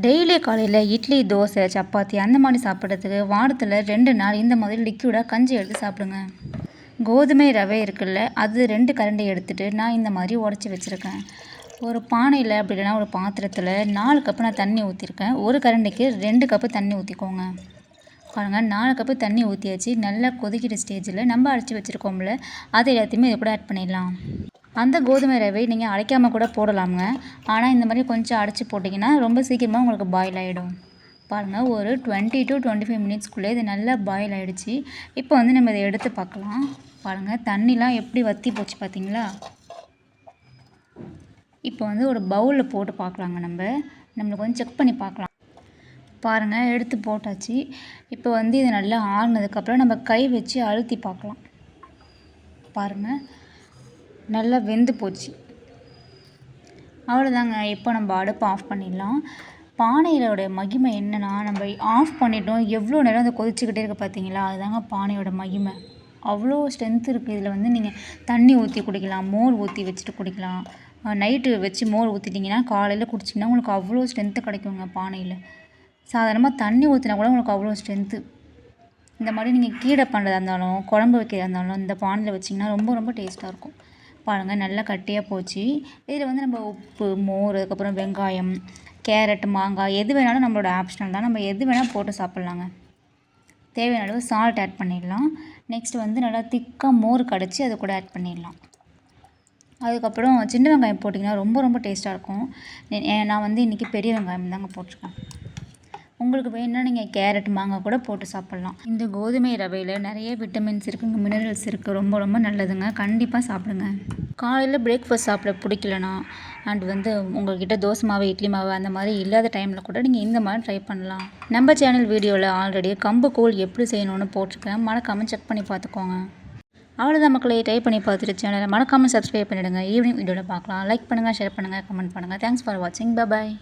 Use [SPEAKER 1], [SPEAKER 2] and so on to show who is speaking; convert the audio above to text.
[SPEAKER 1] Daily காலையில் இட்லி, தோசை, சப்பாத்தி அந்த மாதிரி சாப்பிட்றதுக்கு வாரத்தில் 2 நாள் இந்த மாதிரி லிக்விடாக கஞ்சி எடுத்து சாப்பிடுங்க. கோதுமை ரவை இருக்குல்ல, அது 2 கரண்டி எடுத்துகிட்டு நான் இந்த மாதிரி உடச்சி வச்சுருக்கேன். ஒரு பானையில் அப்படி இல்லைனா ஒரு பாத்திரத்தில் 4 கப்பு நான் தண்ணி ஊற்றிருக்கேன். ஒரு கரண்டிக்கு 2 கப்பு தண்ணி ஊற்றிக்கோங்க. பாருங்கள், 4 கப்பு தண்ணி ஊற்றியாச்சு. நல்லா கொதிக்கிற ஸ்டேஜில் நம்ம அரைச்சி வச்சுருக்கோம்ல, அது எல்லாத்தையுமே இது கூட ஆட் பண்ணிடலாம். அந்த கோதுமை ரவை நீங்கள் அரைக்காமல் கூட போடலாமுங்க. ஆனால் இந்த மாதிரி கொஞ்சம் அரைச்சி போட்டிங்கன்னா ரொம்ப சீக்கிரமாக உங்களுக்கு பாயில் ஆகிடும். பாருங்கள், ஒரு 20 to 25 மினிட்ஸ்க்குள்ளே இது நல்லா பாயில் ஆகிடுச்சு. இப்போ வந்து நம்ம இதை எடுத்து பார்க்கலாம். பாருங்கள், தண்ணிலாம் எப்படி வற்றி போச்சு பார்த்தீங்களா? இப்போ வந்து ஒரு பவுலில் போட்டு பார்க்கலாங்க. நம்மளுக்கு கொஞ்சம் செக் பண்ணி பார்க்கலாம். பாருங்கள், எடுத்து போட்டாச்சு. இப்போ வந்து இது நல்லா ஆறுனதுக்கப்புறம் நம்ம கை வச்சு அழுத்தி பார்க்கலாம். பாருங்கள், நல்லா வெந்து போச்சு. அவ்வளோதாங்க. இப்போ நம்ம அடுப்பை ஆஃப் பண்ணிடலாம். பானையோட மகிமை என்னென்னா, நம்ம ஆஃப் பண்ணிட்டோம், எவ்வளோ நேரம் அதை கொதிச்சுக்கிட்டே இருக்குது பார்த்தீங்களா? அதுதாங்க பானையோட மகிமை. அவ்வளோ ஸ்ட்ரென்த் இருக்குது இதில். வந்து நீங்கள் தண்ணி ஊற்றி குடிக்கலாம், மோர் ஊற்றி வச்சுட்டு குடிக்கலாம். நைட்டு வச்சு மோர் ஊற்றிட்டிங்கன்னா காலையில் குடிச்சிங்கன்னா உங்களுக்கு அவ்வளோ ஸ்ட்ரென்த்து கிடைக்குங்க பானையில். சாதாரணமாக தண்ணி ஊற்றினா கூட உங்களுக்கு அவ்வளோ ஸ்ட்ரென்த்து. இந்த மாதிரி நீங்கள் கீரை பண்ணுறதா இருந்தாலும், குழம்பு வைக்கிறதா இருந்தாலும் இந்த பானையில் வச்சிங்கன்னா ரொம்ப ரொம்ப டேஸ்ட்டாக இருக்கும். பாருங்கள், நல்லா கட்டியாக போச்சு. இதில் வந்து நம்ம உப்பு, மோர், அதுக்கப்புறம் வெங்காயம், கேரட், மாங்காய் எது வேணாலும் நம்மளோட ஆப்ஷனல் தான். நம்ம எது வேணால் போட்டு சாப்பிட்லாங்க. தேவையான அளவு சால்ட் ஆட் பண்ணிடலாம். நெக்ஸ்ட் வந்து நல்லா திக்காக மோர் கடைச்சி அது கூட ஆட் பண்ணிடலாம். அதுக்கப்புறம் சின்ன வெங்காயம் போட்டிங்கன்னா ரொம்ப ரொம்ப டேஸ்ட்டாக இருக்கும். நான் வந்து இன்றைக்கி பெரிய வெங்காயம் தாங்க போட்டிருக்கேன். உங்களுக்கு வேணும்னா நீங்கள் கேரட், மாங்காய் கூட போட்டு சாப்பிட்லாம். இந்த கோதுமை ரவையில் நிறைய விட்டமின்ஸ் இருக்குங்க, மினரல்ஸ் இருக்குது. ரொம்ப ரொம்ப நல்லதுங்க. கண்டிப்பாக சாப்பிடுங்க. காலையில் பிரேக்ஃபாஸ்ட் சாப்பிட பிடிக்கலனா அண்ட் வந்து உங்கள்கிட்ட தோசை மாவு, இட்லி மாவு அந்த மாதிரி இல்லாத டைமில் கூட நீங்கள் இந்த மாதிரி ட்ரை பண்ணலாம். நம்ம சேனல் வீடியோவில் ஆல்ரெடி கம்பு கூழ் எப்படி செய்யணும்னு போட்டிருக்கேன். மறக்காமல் செக் பண்ணி பார்த்துக்கோங்க. அவ்வளோதான் மக்களே, ட்ரை பண்ணி பார்த்துட்டு சேனலை மறக்காமல் சப்ஸ்கிரைப் பண்ணிவிடுங்க. ஈவினிங் வீடியோவில் பார்க்கலாம். லைக் பண்ணுங்கள், ஷேர் பண்ணுங்கள், கமெண்ட் பண்ணுங்கள். தேங்க்ஸ் ஃபார் வாட்சிங். பாய்.